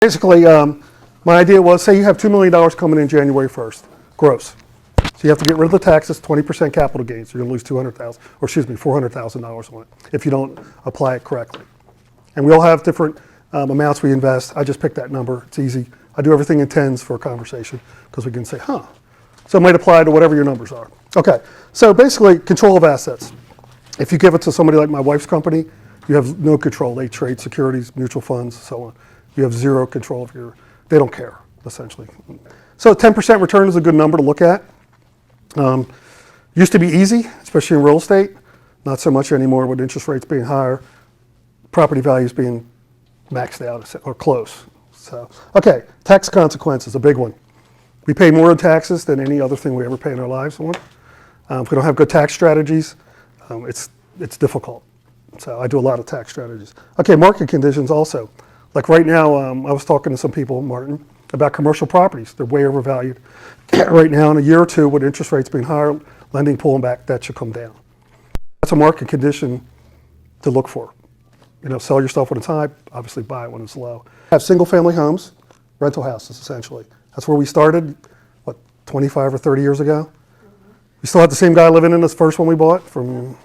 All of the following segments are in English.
Basically, my idea was, say you have $2 million coming in January 1st, gross. So you have to get rid of the taxes, 20% capital gains. You're going to lose $400,000 on it if you don't apply it correctly. And we all have different amounts we invest. I just picked that number. It's easy. I do everything in tens for a conversation because we can say, huh. So it might apply to whatever your numbers are. Okay, so basically control of assets. If you give it to somebody like my wife's company, you have no control. They trade securities, mutual funds, so on. You have zero control of they don't care, essentially. So 10% return is a good number to look at. Used to be easy, especially in real estate. Not so much anymore with interest rates being higher, property values being maxed out or close. So, okay, tax consequences, a big one. We pay more in taxes than any other thing we ever pay in our lives on. If we don't have good tax strategies, it's difficult. So I do a lot of tax strategies. Okay, market conditions also. Like right now, I was talking to some people, Martin, about commercial properties. They're way overvalued. Right now, in a year or two, with interest rates being higher, lending pulling back, that should come down. That's a market condition to look for. You know, sell your stuff when it's high, obviously buy it when it's low. Have single family homes, rental houses essentially. That's where we started, 25 or 30 years ago? We still have the same guy living in this first one we bought from,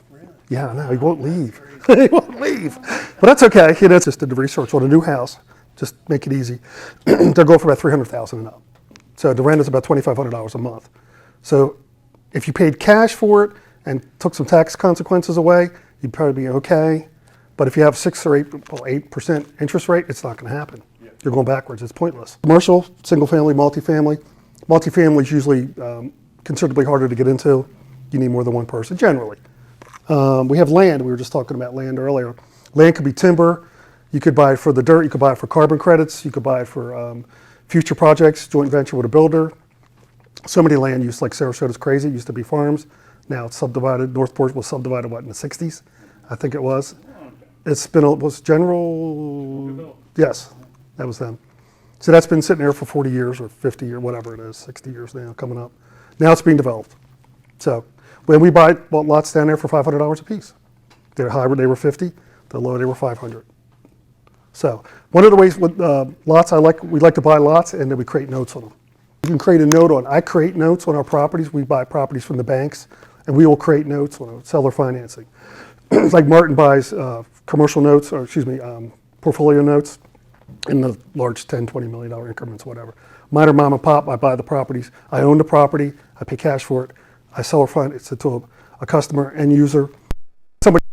yeah, no, he won't leave. He won't leave. But that's okay. You know, just did the research on a new house, just make it easy. They'll go for about $300,000 and up. So the rent is about $2,500 a month. So if you paid cash for it and took some tax consequences away, you'd probably be okay. But if you have 6 or 8% interest rate, it's not going to happen. Yeah. You're going backwards. It's pointless. Commercial, single family, multifamily. Multifamily is usually considerably harder to get into. You need more than one person, generally. We have land. We were just talking about land earlier. Land could be timber. You could buy it for the dirt. You could buy it for carbon credits. You could buy it for future projects, joint venture with a builder. So many land use, like Sarasota's crazy. It used to be farms. Now it's subdivided. Northport was subdivided, in the 60s? I think it was. Was General, yes, that was them. So that's been sitting there for 40 years or 50 or whatever it is, 60 years now coming up. Now it's being developed. So when we bought lots down there for $500 a piece. They're high, they were 50, the low, they were 500. So one of the ways with lots we like to buy lots and then we create notes on them. You can create a note I create notes on our properties. We buy properties from the banks and we will create notes on seller financing. It's like Martin buys commercial notes, or portfolio notes in the large $10, $20 million increments, whatever. Mine are mom and pop. I buy the properties. I own the property. I pay cash for it. I sell or finance it to a customer, end user. Somebody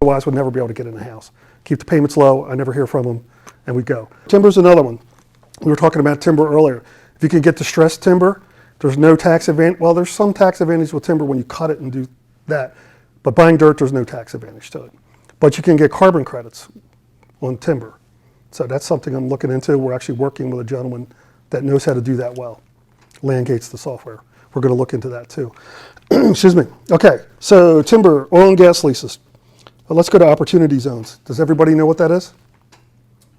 otherwise would never be able to get in the house. Keep the payments low. I never hear from them, and we go. Timber's another one. We were talking about timber earlier. If you can get distressed timber, there's no tax advantage. Well, there's some tax advantage with timber when you cut it and do that. But buying dirt, there's no tax advantage to it. But you can get carbon credits on timber. So that's something I'm looking into. We're actually working with a gentleman that knows how to do that well. Landgate's the software. We're going to look into that too. Excuse me. Okay, so timber, oil and gas leases. Well, let's go to opportunity zones. Does everybody know what that is? I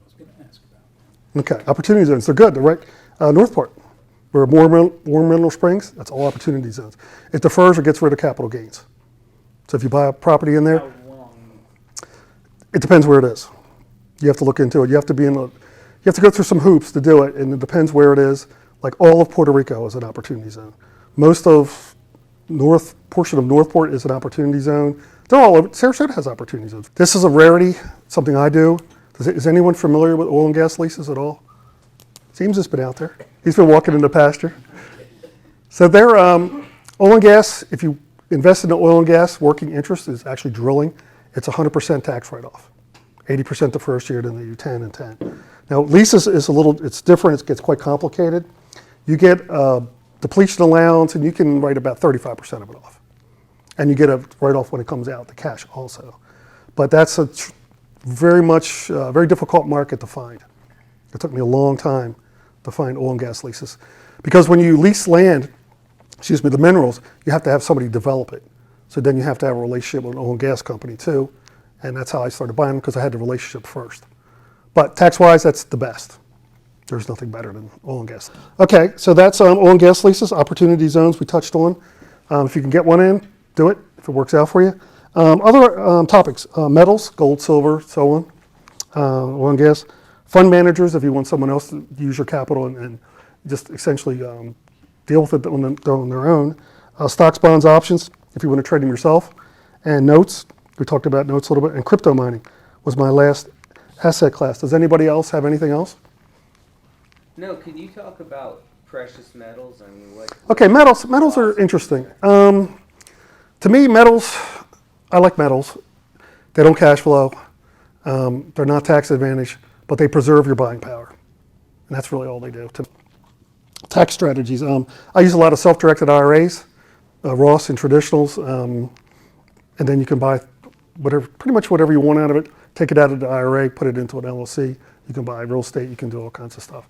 was going to ask about that. Okay, opportunity zones. They're good. They're right. Northport, where Warm Mineral Springs, that's all opportunity zones. It defers or gets rid of capital gains. So if you buy a property in there, How long? It depends where it is. You have to look into it. You have to you have to go through some hoops to do it, and it depends where it is. Like all of Puerto Rico is an opportunity zone. Most of portion of Northport is an opportunity zone. They're all over. Sarasota has opportunity zones. This is a rarity, something I do. Is anyone familiar with oil and gas leases at all? Seems it's been out there. He's been walking in the pasture. So they're oil and gas, if you invest in the oil and gas, working interest is actually drilling. It's 100% tax write-off. 80% the first year, then they do 10 and 10. Now leases is it's different. It gets quite complicated. You get depletion allowance, and you can write about 35% of it off. And you get a write-off when it comes out, the cash also. But that's a very difficult market to find. It took me a long time to find oil and gas leases. Because when you lease land, the minerals, you have to have somebody develop it. So then you have to have a relationship with an oil and gas company too. And that's how I started buying them, because I had the relationship first. But tax-wise, that's the best. There's nothing better than oil and gas. Okay, so that's oil and gas leases, opportunity zones we touched on. If you can get one in, do it, if it works out for you. Other topics, metals, gold, silver, so on, oil and gas. Fund managers, if you want someone else to use your capital and just essentially deal with it on their own. Stocks, bonds, options, if you want to trade them yourself. And notes, we talked about notes a little bit. And crypto mining was my last asset class. Does anybody else have anything else? No, can you talk about precious metals? I mean, what? Okay, metals are interesting. To me, metals, I like metals. They don't cash flow. They're not tax advantaged, but they preserve your buying power. And that's really all they do. Tax strategies. I use a lot of self-directed IRAs, Roth and traditionals, and then you can buy pretty much whatever you want out of it. Take it out of the IRA, put it into an LLC. You can buy real estate. You can do all kinds of stuff.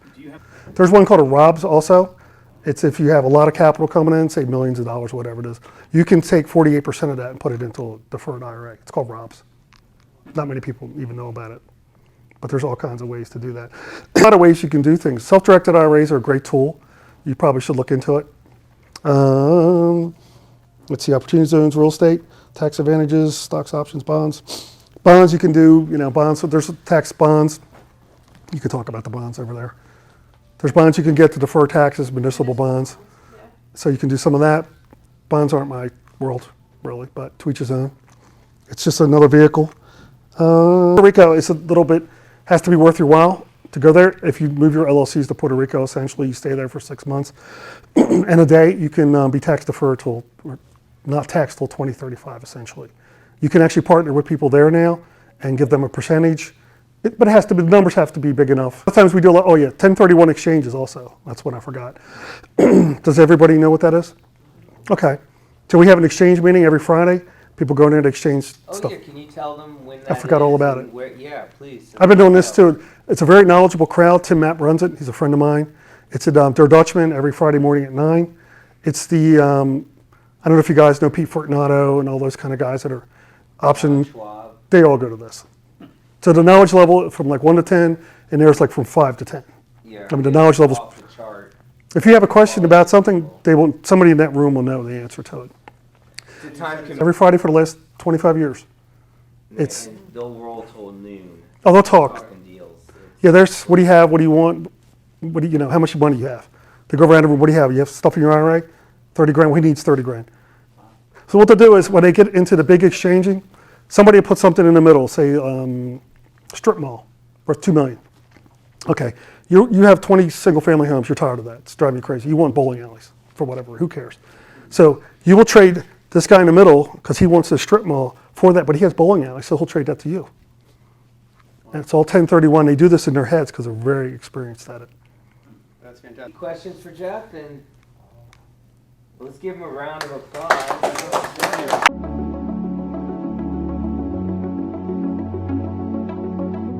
There's one called a ROBS also. It's if you have a lot of capital coming in, say millions of dollars, whatever it is, you can take 48% of that and put it into a deferred IRA. It's called ROBS. Not many people even know about it, but there's all kinds of ways to do that. A lot of ways you can do things. Self-directed IRAs are a great tool. You probably should look into it. Let's see, opportunity zones, real estate, tax advantages, stocks, options, bonds. Bonds you can do, bonds, so there's tax bonds. You can talk about the bonds over there. There's bonds you can get to defer taxes, municipal bonds. So you can do some of that. Bonds aren't my world, really, but to each his own. It's just another vehicle. Puerto Rico is a little bit, has to be worth your while to go there. If you move your LLCs to Puerto Rico, essentially you stay there for 6 months. And a day you can be tax deferred till, or not taxed till 2035, essentially. You can actually partner with people there now and give them a percentage. But it has to be, the numbers have to be big enough. Sometimes we do 1031 exchanges also. That's what I forgot. Does everybody know what that is? Okay. So we have an exchange meeting every Friday. People go in there to exchange stuff. Yeah, can you tell them when that I forgot all about it. Yeah, please. I've been doing this too. It's a very knowledgeable crowd. Tim Mapp runs it. He's a friend of mine. It's at Der Dutchman every Friday morning at 9. It's the, I don't know if you guys know Pete Fortunato and all those kind of guys that are option. Schwab. They all go to this. So the knowledge level from like 1 to 10, and there's like from 5 to 10. Yeah. I mean, the knowledge level's. Off the chart. If you have a question about something, somebody in that room will know the answer to it. The time Every Friday for the last 25 years. It's. and they'll roll till noon. Oh, they'll talk. Talking deals. Yeah, there's what do you have? What do you want? What do you how much money you have? They go around and what do you have? You have stuff in your IRA? 30 grand. He needs 30 grand. So what they'll do is when they get into the big exchanging, somebody will put something in the middle, say strip mall worth $2 million. Okay, you have 20 single family homes. You're tired of that. It's driving you crazy. You want bowling alleys for whatever. Who cares? So you will trade this guy in the middle because he wants a strip mall for that, but he has bowling alleys, so he'll trade that to you. And it's all 1031. They do this in their heads because they're very experienced at it. That's fantastic. Any questions for Jeff? And let's give him a round of applause.